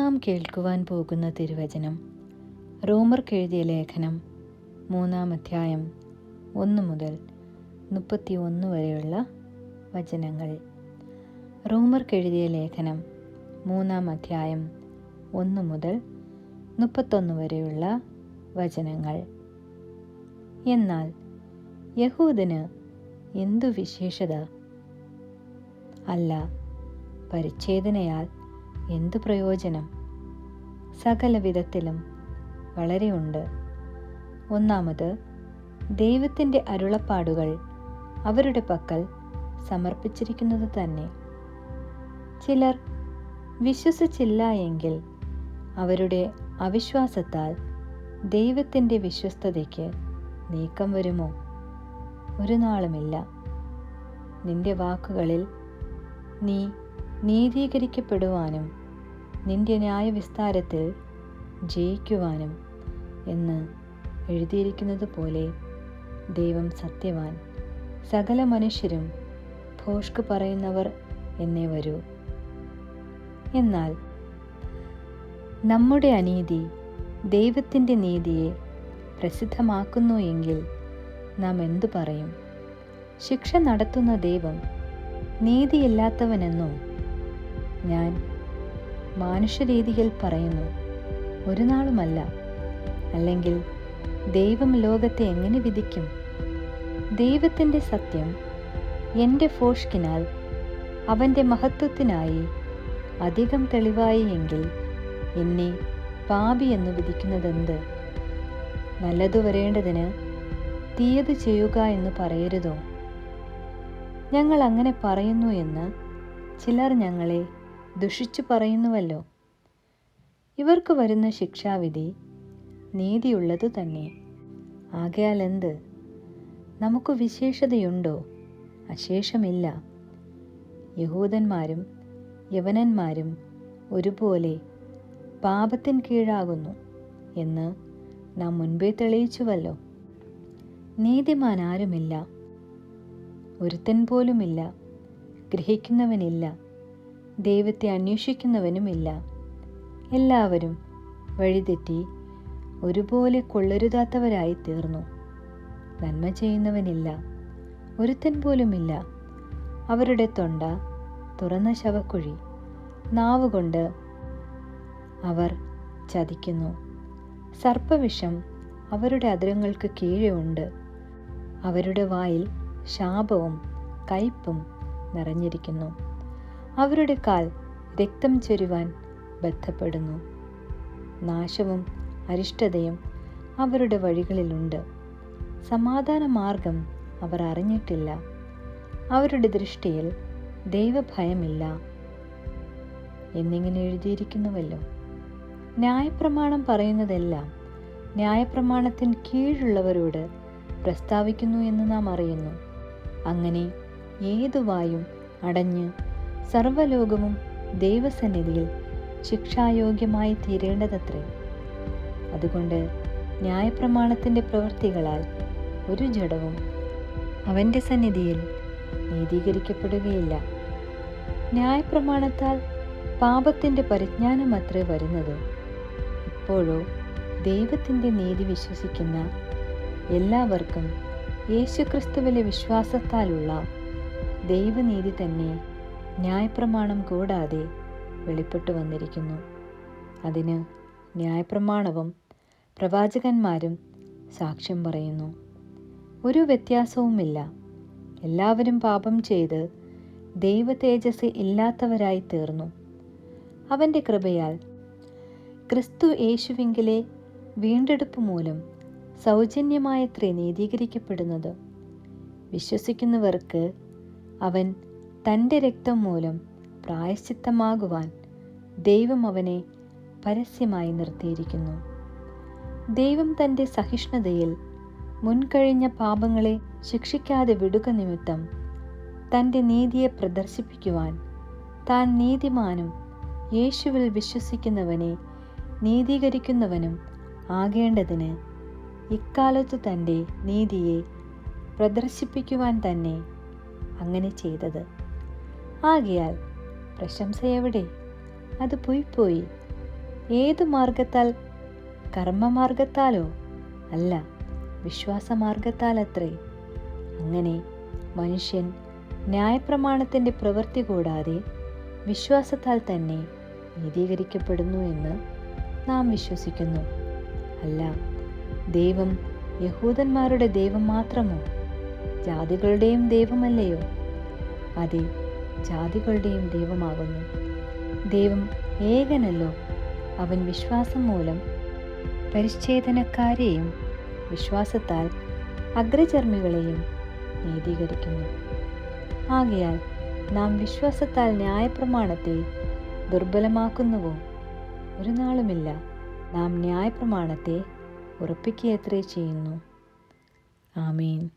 നാം കേൾക്കുവാൻ പോകുന്ന തിരുവചനം റോമർക്കെഴുതിയ ലേഖനം 3-ാം അധ്യായം 1 മുതൽ 31 വരെയുള്ള വചനങ്ങൾ. റോമർക്കെഴുതിയ ലേഖനം 3-ാം അധ്യായം 1 മുതൽ 31 വരെയുള്ള വചനങ്ങൾ. എന്നാൽ യഹൂദന് എന്തു വിശേഷത? അല്ല, പരിച്ഛേദനയാൽ എന്തു പ്രയോജനം? സകല വിധത്തിലും വളരെയുണ്ട്. ഒന്നാമത്, ദൈവത്തിൻ്റെ അരുളപ്പാടുകൾ അവരുടെ പക്കൽ സമർപ്പിച്ചിരിക്കുന്നത് തന്നെ. ചിലർ വിശ്വസിച്ചില്ല എങ്കിൽ അവരുടെ അവിശ്വാസത്താൽ ദൈവത്തിൻ്റെ വിശ്വസ്തതയ്ക്ക് നീക്കം വരുമോ? ഒരു നാളുമില്ല. നിന്റെ വാക്കുകളിൽ നീ നീതീകരിക്കപ്പെടുവാനും നിന്റെ ന്യായവിസ്താരത്തിൽ ജയിക്കുവാനും എന്ന് എഴുതിയിരിക്കുന്നത് പോലെ ദൈവം സത്യവാൻ, സകല മനുഷ്യരും ഭോഷ്ക് പറയുന്നവർ എന്നേ വരൂ. എന്നാൽ നമ്മുടെ അനീതി ദൈവത്തിൻ്റെ നീതിയെ പ്രസിദ്ധമാക്കുന്നു എങ്കിൽ നാം എന്തു പറയും? ശിക്ഷ നടത്തുന്ന ദൈവം നീതിയില്ലാത്തവനെന്നോ? ഞാൻ മാനുഷ്യരീതിയിൽ പറയുന്നു, ഒരു നാളുമല്ല. അല്ലെങ്കിൽ ദൈവം ലോകത്തെ എങ്ങനെ വിധിക്കും? ദൈവത്തിൻ്റെ സത്യം എൻ്റെ ഭോഷ്കിനാൽ അവൻ്റെ മഹത്വത്തിനായി അധികം തെളിവായി എങ്കിൽ എന്നെ പാപി എന്ന് വിധിക്കുന്നതെന്ത്? നല്ലതു വരേണ്ടതിന് തീയത് ചെയ്യുക എന്ന് പറയരുതോ? ഞങ്ങൾ അങ്ങനെ പറയുന്നു എന്ന് ചിലർ ഞങ്ങളെ ദുഷിച്ചു പറയുന്നുവല്ലോ. ഇവർക്ക് വരുന്ന ശിക്ഷാവിധി നീതിയുള്ളത് തന്നെ. ആകയാൽ എന്ത്? നമുക്ക് വിശേഷതയുണ്ടോ? അശേഷമില്ല. യഹൂദന്മാരും യവനന്മാരും ഒരുപോലെ പാപത്തിന് കീഴാകുന്നു എന്ന് നാം മുൻപേ തെളിയിച്ചുവല്ലോ. നീതിമാൻ ആരുമില്ല, ഒരുത്തൻ പോലുമില്ല. ഗ്രഹിക്കുന്നവനില്ല, ദൈവത്തെ അന്വേഷിക്കുന്നവനുമില്ല. എല്ലാവരും വഴിതെറ്റി ഒരുപോലെ കൊള്ളരുതാത്തവരായി തീർന്നു. നന്മ ചെയ്യുന്നവനില്ല, ഒരുത്തൻ പോലുമില്ല. അവരുടെ തൊണ്ട തുറന്ന ശവക്കുഴി, നാവുകൊണ്ട് അവർ ചതിക്കുന്നു. സർപ്പവിഷം അവരുടെ അധരങ്ങൾക്ക് കീഴെ ഉണ്ട്. അവരുടെ വായിൽ ശാപവും കയ്പും നിറഞ്ഞിരിക്കുന്നു. അവരുടെ കാൽ രക്തം ചൊരിവാൻ ബദ്ധപ്പെടുന്നു. നാശവും അരിഷ്ടതയും അവരുടെ വഴികളിലുണ്ട്. സമാധാന മാർഗം അവർ അറിഞ്ഞിട്ടില്ല. അവരുടെ ദൃഷ്ടിയിൽ ദൈവഭയമില്ല എന്നിങ്ങനെ എഴുതിയിരിക്കുന്നുവല്ലോ. ന്യായപ്രമാണം പറയുന്നതെല്ലാം ന്യായപ്രമാണത്തിന് കീഴുള്ളവരോട് പ്രസ്താവിക്കുന്നു എന്ന് നാം അറിയുന്നു. അങ്ങനെ ഏതു വായും അടഞ്ഞ് സർവ്വലോകവും ദൈവസന്നിധിയിൽ ശിക്ഷായോഗ്യമായി തീരേണ്ടതത്രേ. അതുകൊണ്ട് ന്യായപ്രമാണത്തിൻ്റെ പ്രവൃത്തികളാൽ ഒരു ജഡവും അവൻ്റെ സന്നിധിയിൽ നീതീകരിക്കപ്പെടുകയില്ല. ന്യായപ്രമാണത്താൽ പാപത്തിൻ്റെ പരിജ്ഞാനമത്രേ വരുന്നത്. ഇപ്പോഴോ ദൈവത്തിൻ്റെ നീതി വിശ്വസിക്കുന്ന എല്ലാവർക്കും യേശുക്രിസ്തുവിലെ വിശ്വാസത്താലുള്ള ദൈവനീതി തന്നെ ന്യായപ്രമാണം കൂടാതെ വെളിപ്പെട്ടു വന്നിരിക്കുന്നു. അതിന് ന്യായപ്രമാണവും പ്രവാചകന്മാരും സാക്ഷ്യം പറയുന്നു. ഒരു വ്യത്യാസവുമില്ല. എല്ലാവരും പാപം ചെയ്ത് ദൈവ തേജസ് ഇല്ലാത്തവരായി തീർന്നു. അവൻ്റെ കൃപയാൽ ക്രിസ്തു യേശുവിങ്കിലെ വീണ്ടെടുപ്പ് മൂലം സൗജന്യമായത്രേ നീതീകരിക്കപ്പെടുന്നത്. വിശ്വസിക്കുന്നവർക്ക് അവൻ തൻ്റെ രക്തം മൂലം പ്രായശ്ചിത്തമാകുവാൻ ദൈവം അവനെ പരസ്യമായി നിർത്തിയിരിക്കുന്നു. ദൈവം തൻ്റെ സഹിഷ്ണുതയിൽ മുൻകഴിഞ്ഞ പാപങ്ങളെ ശിക്ഷിക്കാതെ വിടുക നിമിത്തം തൻ്റെ നീതിയെ പ്രദർശിപ്പിക്കുവാൻ താൻ നീതിമാനും യേശുവിൽ വിശ്വസിക്കുന്നവനെ നീതീകരിക്കുന്നവനും ആകേണ്ടതിന് ഇക്കാലത്തു തൻ്റെ നീതിയെ പ്രദർശിപ്പിക്കുവാൻ തന്നെ അങ്ങനെ ചെയ്തത്. ആകയാൽ പ്രശംസ എവിടെ? അത് പോയി. ഏതു മാർഗത്താൽ? കർമ്മമാർഗത്താലോ? അല്ല, വിശ്വാസമാർഗത്താലത്രേ. അങ്ങനെ മനുഷ്യൻ ന്യായപ്രമാണത്തിൻ്റെ പ്രവൃത്തി കൂടാതെ വിശ്വാസത്താൽ തന്നെ നീതീകരിക്കപ്പെടുന്നു എന്ന് നാം വിശ്വസിക്കുന്നു. അല്ല, ദൈവം യഹൂദന്മാരുടെ ദൈവം മാത്രമോ? ജാതികളുടെയും ദൈവമല്ലയോ? അതെ, ജാതികളുടെയും ദൈവമാകുന്നു. ദൈവം ഏകനല്ലോ. അവൻ വിശ്വാസം മൂലം പരിച്ഛേദനക്കാരെയും വിശ്വാസത്താൽ അഗ്രചർമ്മികളെയും നീതീകരിക്കുന്നു. ആകയാൽ നാം വിശ്വാസത്താൽ ന്യായപ്രമാണത്തെ ദുർബലമാക്കുന്നുവോ? ഒരു നാളുമില്ല. നാം ന്യായപ്രമാണത്തെ ഉറപ്പിക്കുകയത്രേ ചെയ്യുന്നു. ആമേൻ.